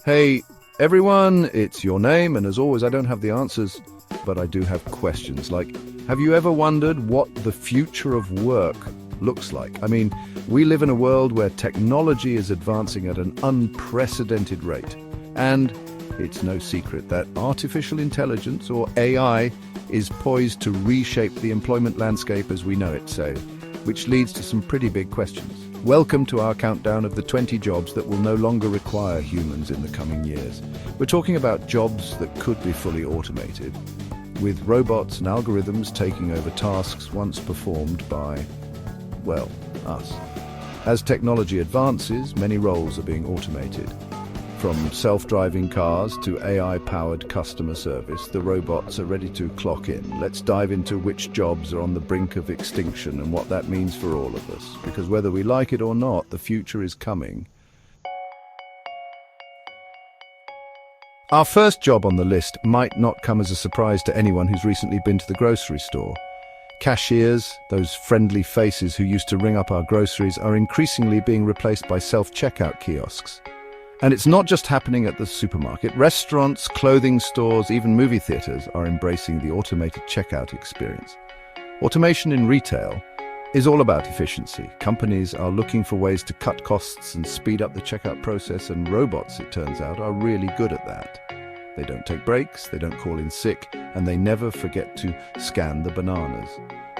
Hey, everyone, it's your name, and as always, I don't have the answers, but I do have questions. Like, have you ever wondered what the future of work looks like? I mean, we live in a world where technology is advancing at an unprecedented rate, and it's no secret that artificial intelligence, or AI, is poised to reshape the employment landscape as we know it, which leads to some pretty big questions. Welcome to our countdown of the 20 jobs that will no longer require humans in the coming years. We're talking about jobs that could be fully automated, with robots and algorithms taking over tasks once performed by, well, us. As technology advances, many roles are being automated. From self-driving cars to AI-powered customer service, the robots are ready to clock in. Let's dive into which jobs are on the brink of extinction and what that means for all of us. Because whether we like it or not, the future is coming. Our first job on the list might not come as a surprise to anyone who's recently been to the grocery store. Cashiers, those friendly faces who used to ring up our groceries, are increasingly being replaced by self-checkout kiosks. And it's not just happening at the supermarket. Restaurants, clothing stores, even movie theaters are embracing the automated checkout experience. Automation in retail is all about efficiency. Companies are looking for ways to cut costs and speed up the checkout process, and robots, it turns out, are really good at that. They don't take breaks, they don't call in sick, and they never forget to scan the bananas.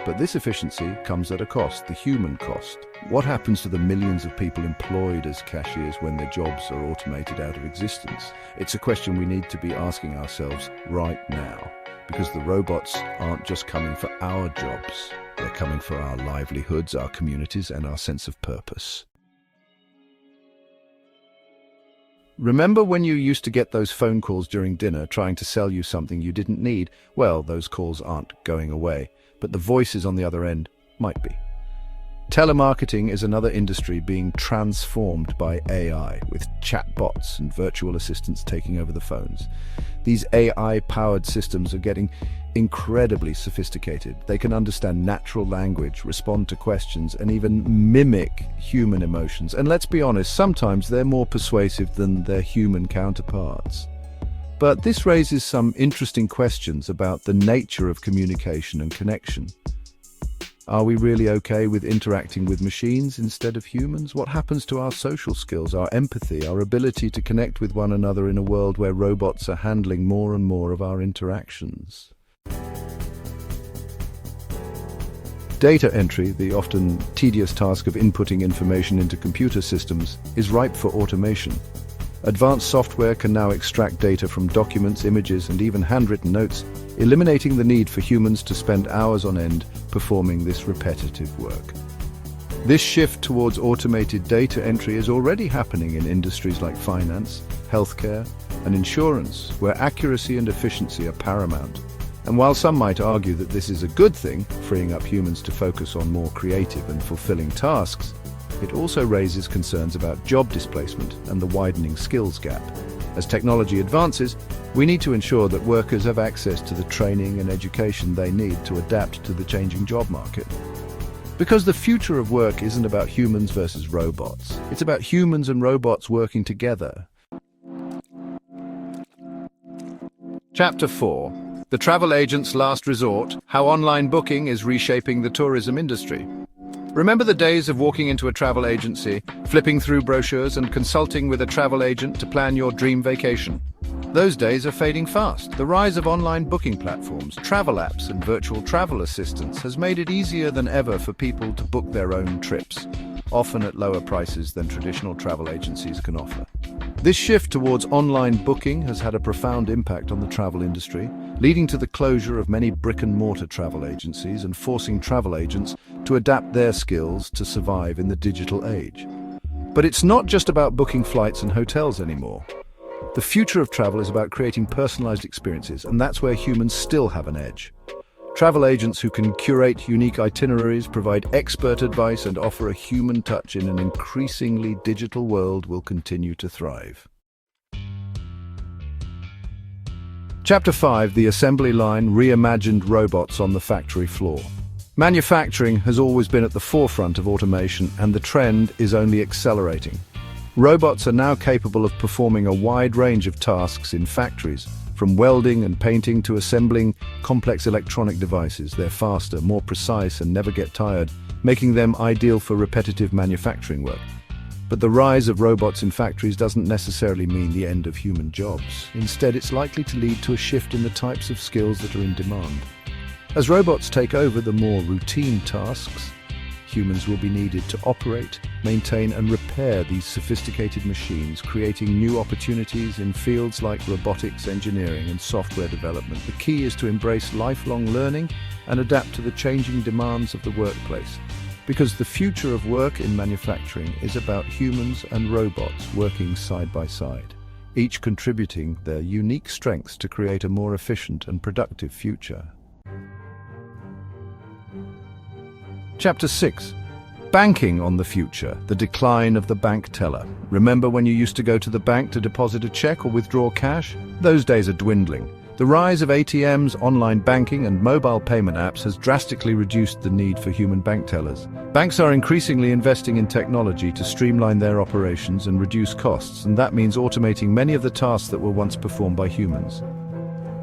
But this efficiency comes at a cost, the human cost. What happens to the millions of people employed as cashiers when their jobs are automated out of existence? It's a question we need to be asking ourselves right now, because the robots aren't just coming for our jobs. They're coming for our livelihoods, our communities, and our sense of purpose. Remember when you used to get those phone calls during dinner trying to sell you something you didn't need? Well, those calls aren't going away, but the voices on the other end might be. Telemarketing is another industry being transformed by AI, with chatbots and virtual assistants taking over the phones. These AI-powered systems are getting incredibly sophisticated. They can understand natural language, respond to questions, and even mimic human emotions. And let's be honest, sometimes they're more persuasive than their human counterparts. But this raises some interesting questions about the nature of communication and connection. Are we really okay with interacting with machines instead of humans? What happens to our social skills, our empathy, our ability to connect with one another in a world where robots are handling more and more of our interactions? Data entry, the often tedious task of inputting information into computer systems, is ripe for automation. Advanced software can now extract data from documents, images, and even handwritten notes, eliminating the need for humans to spend hours on end performing this repetitive work. This shift towards automated data entry is already happening in industries like finance, healthcare, and insurance, where accuracy and efficiency are paramount. And while some might argue that this is a good thing, freeing up humans to focus on more creative and fulfilling tasks, it also raises concerns about job displacement and the widening skills gap. As technology advances, we need to ensure that workers have access to the training and education they need to adapt to the changing job market. Because the future of work isn't about humans versus robots. It's about humans and robots working together. Chapter 4. The Travel Agent's Last Resort: How Online Booking is Reshaping the Tourism Industry. Remember the days of walking into a travel agency, flipping through brochures and consulting with a travel agent to plan your dream vacation? Those days are fading fast. The rise of online booking platforms, travel apps, and virtual travel assistants has made it easier than ever for people to book their own trips, often at lower prices than traditional travel agencies can offer. This shift towards online booking has had a profound impact on the travel industry, leading to the closure of many brick-and-mortar travel agencies and forcing travel agents to adapt their skills to survive in the digital age. But it's not just about booking flights and hotels anymore. The future of travel is about creating personalized experiences, and that's where humans still have an edge. Travel agents who can curate unique itineraries, provide expert advice, and offer a human touch in an increasingly digital world will continue to thrive. Chapter 5: The Assembly Line Reimagined Robots on the Factory Floor. Manufacturing has always been at the forefront of automation, and the trend is only accelerating. Robots are now capable of performing a wide range of tasks in factories, from welding and painting to assembling complex electronic devices. They're faster, more precise, and never get tired, making them ideal for repetitive manufacturing work. But the rise of robots in factories doesn't necessarily mean the end of human jobs. Instead, it's likely to lead to a shift in the types of skills that are in demand. As robots take over the more routine tasks, humans will be needed to operate, maintain, and repair these sophisticated machines, creating new opportunities in fields like robotics, engineering, and software development. The key is to embrace lifelong learning and adapt to the changing demands of the workplace. Because the future of work in manufacturing is about humans and robots working side by side, each contributing their unique strengths to create a more efficient and productive future. Chapter 6. Banking on the future, the decline of the bank teller. Remember when you used to go to the bank to deposit a check or withdraw cash? Those days are dwindling. The rise of ATMs, online banking, and mobile payment apps has drastically reduced the need for human bank tellers. Banks are increasingly investing in technology to streamline their operations and reduce costs, and that means automating many of the tasks that were once performed by humans.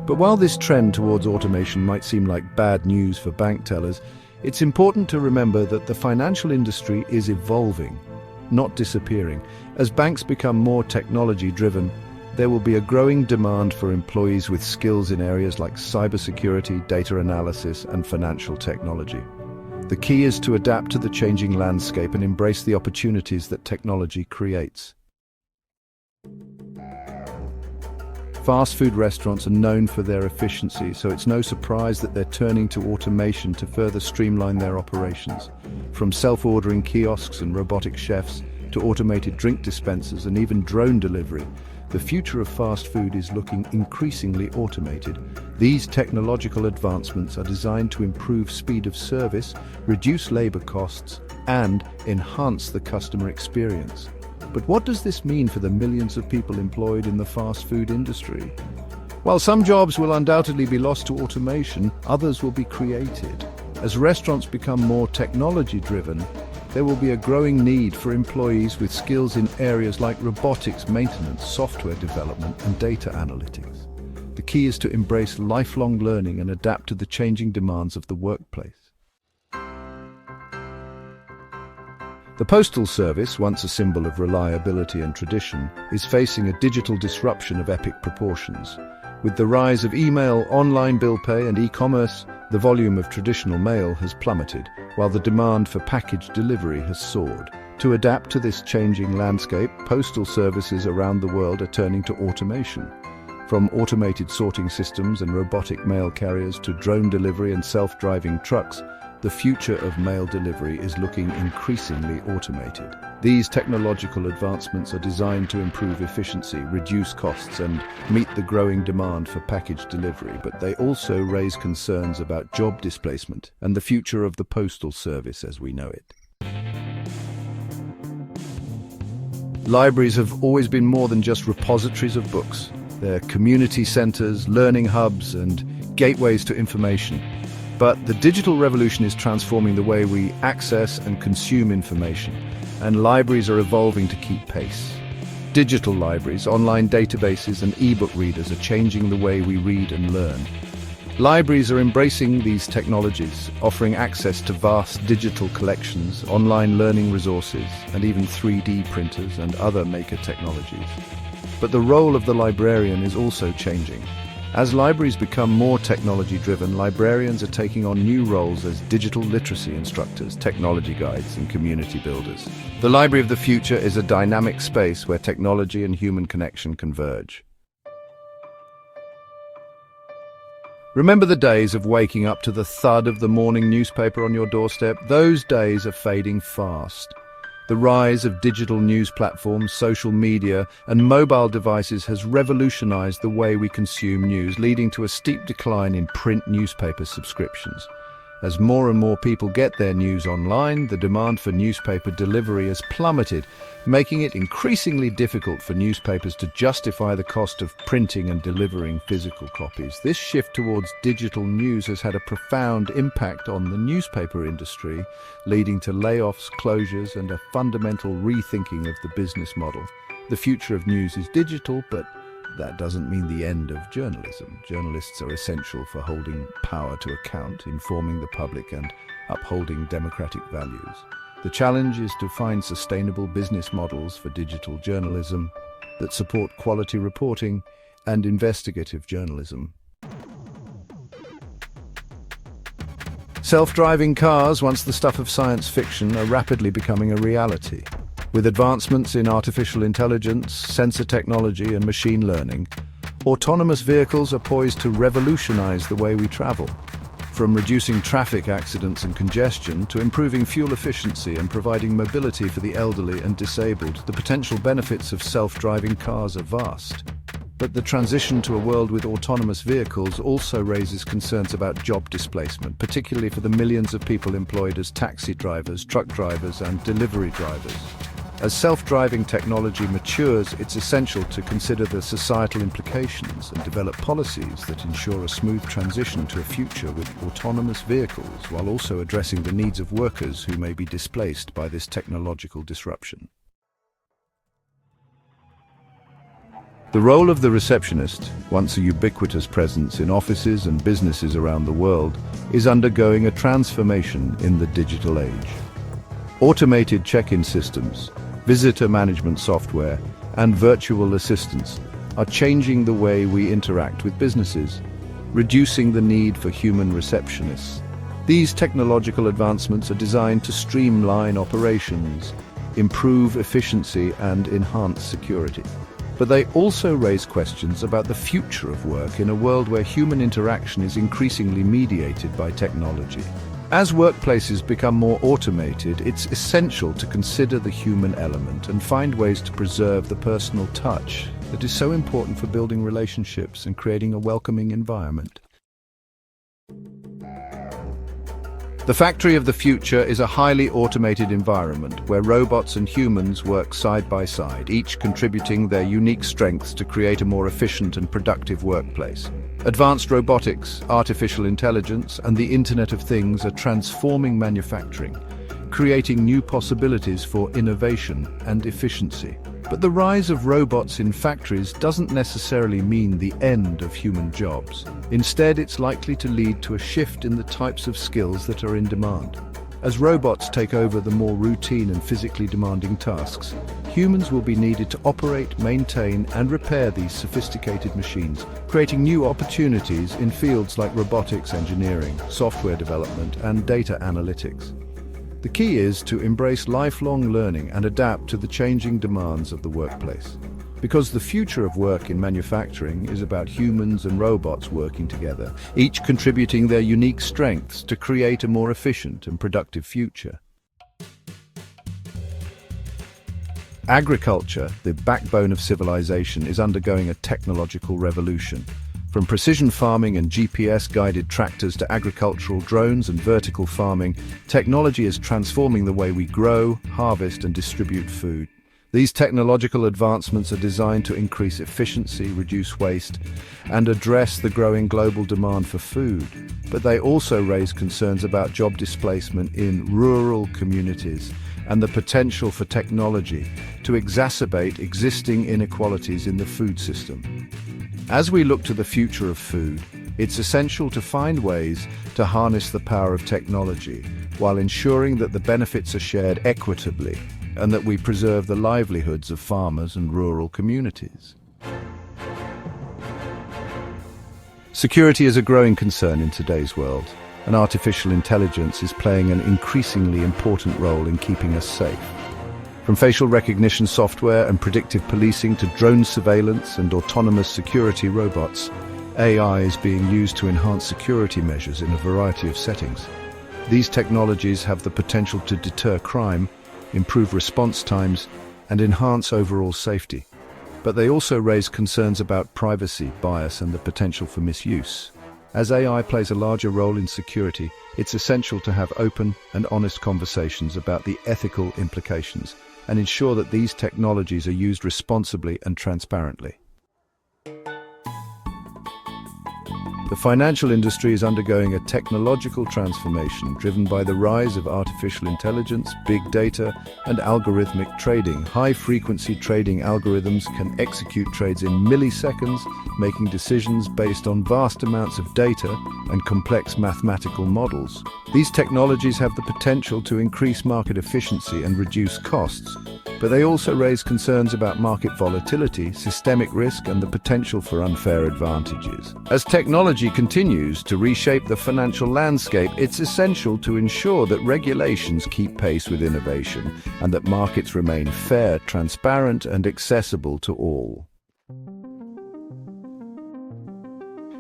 But while this trend towards automation might seem like bad news for bank tellers, it's important to remember that the financial industry is evolving, not disappearing. As banks become more technology-driven, there will be a growing demand for employees with skills in areas like cybersecurity, data analysis, and financial technology. The key is to adapt to the changing landscape and embrace the opportunities that technology creates. Fast food restaurants are known for their efficiency, so it's no surprise that they're turning to automation to further streamline their operations. From self-ordering kiosks and robotic chefs to automated drink dispensers and even drone delivery, the future of fast food is looking increasingly automated. These technological advancements are designed to improve speed of service, reduce labor costs, and enhance the customer experience. But what does this mean for the millions of people employed in the fast food industry? While some jobs will undoubtedly be lost to automation, others will be created. As restaurants become more technology-driven, there will be a growing need for employees with skills in areas like robotics, maintenance, software development, and data analytics. The key is to embrace lifelong learning and adapt to the changing demands of the workplace. The Postal Service, once a symbol of reliability and tradition, is facing a digital disruption of epic proportions. With the rise of email, online bill pay, and e-commerce, the volume of traditional mail has plummeted, while the demand for package delivery has soared. To adapt to this changing landscape, postal services around the world are turning to automation. From automated sorting systems and robotic mail carriers to drone delivery and self-driving trucks, the future of mail delivery is looking increasingly automated. These technological advancements are designed to improve efficiency, reduce costs, and meet the growing demand for package delivery, but they also raise concerns about job displacement and the future of the postal service as we know it. Libraries have always been more than just repositories of books. They're community centers, learning hubs, and gateways to information. But the digital revolution is transforming the way we access and consume information, and libraries are evolving to keep pace. Digital libraries, online databases, and e-book readers are changing the way we read and learn. Libraries are embracing these technologies, offering access to vast digital collections, online learning resources, and even 3D printers and other maker technologies. But the role of the librarian is also changing. As libraries become more technology-driven, librarians are taking on new roles as digital literacy instructors, technology guides, and community builders. The Library of the Future is a dynamic space where technology and human connection converge. Remember the days of waking up to the thud of the morning newspaper on your doorstep? Those days are fading fast. The rise of digital news platforms, social media, and mobile devices has revolutionized the way we consume news, leading to a steep decline in print newspaper subscriptions. As more and more people get their news online, the demand for newspaper delivery has plummeted, making it increasingly difficult for newspapers to justify the cost of printing and delivering physical copies. This shift towards digital news has had a profound impact on the newspaper industry, leading to layoffs, closures, and a fundamental rethinking of the business model. The future of news is digital, but that doesn't mean the end of journalism. Journalists are essential for holding power to account, informing the public, and upholding democratic values. The challenge is to find sustainable business models for digital journalism that support quality reporting and investigative journalism. Self-driving cars, once the stuff of science fiction, are rapidly becoming a reality. With advancements in artificial intelligence, sensor technology, and machine learning, autonomous vehicles are poised to revolutionize the way we travel. From reducing traffic accidents and congestion to improving fuel efficiency and providing mobility for the elderly and disabled, the potential benefits of self-driving cars are vast. But the transition to a world with autonomous vehicles also raises concerns about job displacement, particularly for the millions of people employed as taxi drivers, truck drivers, and delivery drivers. As self-driving technology matures, it's essential to consider the societal implications and develop policies that ensure a smooth transition to a future with autonomous vehicles, while also addressing the needs of workers who may be displaced by this technological disruption. The role of the receptionist, once a ubiquitous presence in offices and businesses around the world, is undergoing a transformation in the digital age. Automated check-in systems, visitor management software, and virtual assistants are changing the way we interact with businesses, reducing the need for human receptionists. These technological advancements are designed to streamline operations, improve efficiency, and enhance security. But they also raise questions about the future of work in a world where human interaction is increasingly mediated by technology. As workplaces become more automated, it's essential to consider the human element and find ways to preserve the personal touch that is so important for building relationships and creating a welcoming environment. The factory of the future is a highly automated environment where robots and humans work side by side, each contributing their unique strengths to create a more efficient and productive workplace. Advanced robotics, artificial intelligence, and the Internet of Things are transforming manufacturing, creating new possibilities for innovation and efficiency. But the rise of robots in factories doesn't necessarily mean the end of human jobs. Instead, it's likely to lead to a shift in the types of skills that are in demand. As robots take over the more routine and physically demanding tasks, humans will be needed to operate, maintain, and repair these sophisticated machines, creating new opportunities in fields like robotics engineering, software development, and data analytics. The key is to embrace lifelong learning and adapt to the changing demands of the workplace. Because the future of work in manufacturing is about humans and robots working together, each contributing their unique strengths to create a more efficient and productive future. Agriculture, the backbone of civilization, is undergoing a technological revolution. From precision farming and GPS-guided tractors to agricultural drones and vertical farming, technology is transforming the way we grow, harvest, and distribute food. These technological advancements are designed to increase efficiency, reduce waste, and address the growing global demand for food. But they also raise concerns about job displacement in rural communities and the potential for technology to exacerbate existing inequalities in the food system. As we look to the future of food, it's essential to find ways to harness the power of technology while ensuring that the benefits are shared equitably and that we preserve the livelihoods of farmers and rural communities. Security is a growing concern in today's world, and artificial intelligence is playing an increasingly important role in keeping us safe. From facial recognition software and predictive policing to drone surveillance and autonomous security robots, AI is being used to enhance security measures in a variety of settings. These technologies have the potential to deter crime, improve response times, and enhance overall safety. But they also raise concerns about privacy, bias, and the potential for misuse. As AI plays a larger role in security, it's essential to have open and honest conversations about the ethical implications and ensure that these technologies are used responsibly and transparently. The financial industry is undergoing a technological transformation driven by the rise of artificial intelligence, big data, and algorithmic trading. High-frequency trading algorithms can execute trades in milliseconds, making decisions based on vast amounts of data and complex mathematical models. These technologies have the potential to increase market efficiency and reduce costs, but they also raise concerns about market volatility, systemic risk, and the potential for unfair advantages. As technology continues to reshape the financial landscape, it's essential to ensure that regulations keep pace with innovation and that markets remain fair, transparent, and accessible to all.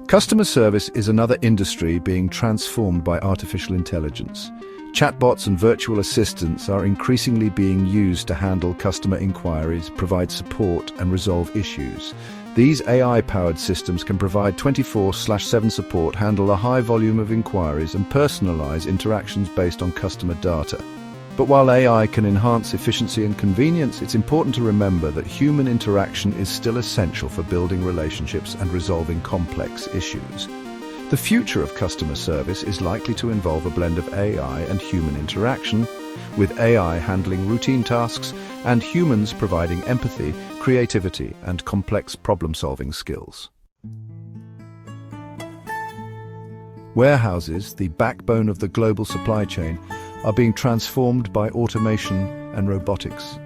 Customer service is another industry being transformed by artificial intelligence. Chatbots and virtual assistants are increasingly being used to handle customer inquiries, provide support, and resolve issues. These AI-powered systems can provide 24/7 support, handle a high volume of inquiries, and personalize interactions based on customer data. But while AI can enhance efficiency and convenience, it's important to remember that human interaction is still essential for building relationships and resolving complex issues. The future of customer service is likely to involve a blend of AI and human interaction, with AI handling routine tasks and humans providing empathy, creativity, and complex problem-solving skills. Warehouses, the backbone of the global supply chain, are being transformed by automation and robotics.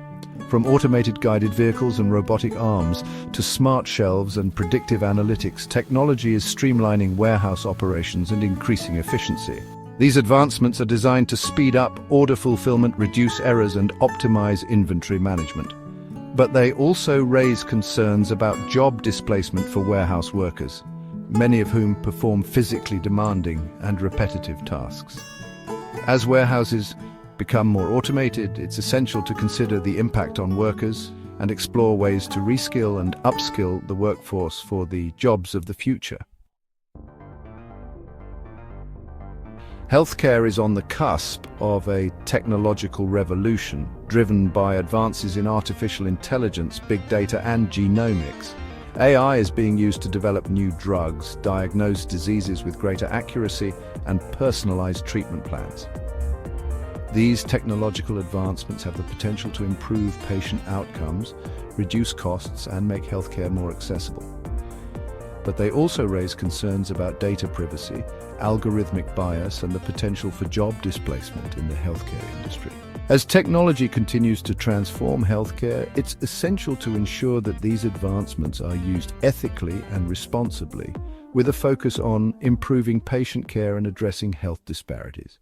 From automated guided vehicles and robotic arms to smart shelves and predictive analytics, technology is streamlining warehouse operations and increasing efficiency. These advancements are designed to speed up order fulfillment, reduce errors, and optimize inventory management. But they also raise concerns about job displacement for warehouse workers, many of whom perform physically demanding and repetitive tasks. As warehouses become more automated, it's essential to consider the impact on workers and explore ways to reskill and upskill the workforce for the jobs of the future. Healthcare is on the cusp of a technological revolution driven by advances in artificial intelligence, big data, and genomics. AI is being used to develop new drugs, diagnose diseases with greater accuracy, and personalize treatment plans. These technological advancements have the potential to improve patient outcomes, reduce costs, and make healthcare more accessible. But they also raise concerns about data privacy, algorithmic bias, and the potential for job displacement in the healthcare industry. As technology continues to transform healthcare, it's essential to ensure that these advancements are used ethically and responsibly, with a focus on improving patient care and addressing health disparities.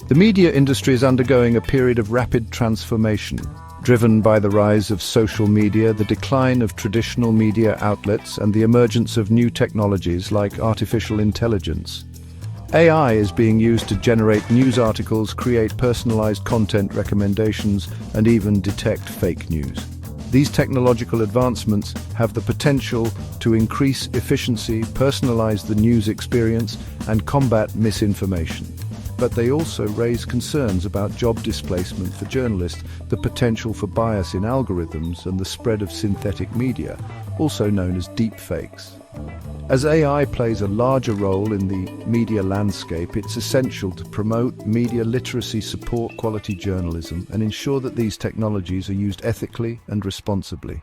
The media industry is undergoing a period of rapid transformation, driven by the rise of social media, the decline of traditional media outlets, and the emergence of new technologies like artificial intelligence. AI is being used to generate news articles, create personalized content recommendations, and even detect fake news. These technological advancements have the potential to increase efficiency, personalize the news experience, and combat misinformation. But they also raise concerns about job displacement for journalists, the potential for bias in algorithms, and the spread of synthetic media, also known as deepfakes. As AI plays a larger role in the media landscape, it's essential to promote media literacy, support quality journalism, and ensure that these technologies are used ethically and responsibly.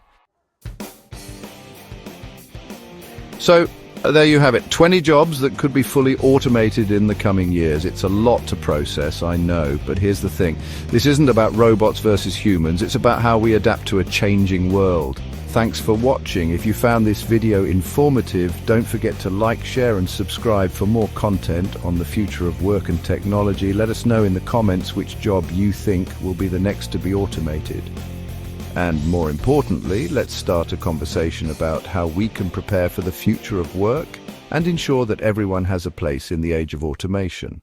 So, there you have it, 20 jobs that could be fully automated in the coming years. It's a lot to process, I know, but here's the thing. This isn't about robots versus humans, it's about how we adapt to a changing world. Thanks for watching. If you found this video informative, don't forget to like, share, and subscribe for more content on the future of work and technology. Let us know in the comments which job you think will be the next to be automated. And more importantly, let's start a conversation about how we can prepare for the future of work and ensure that everyone has a place in the age of automation.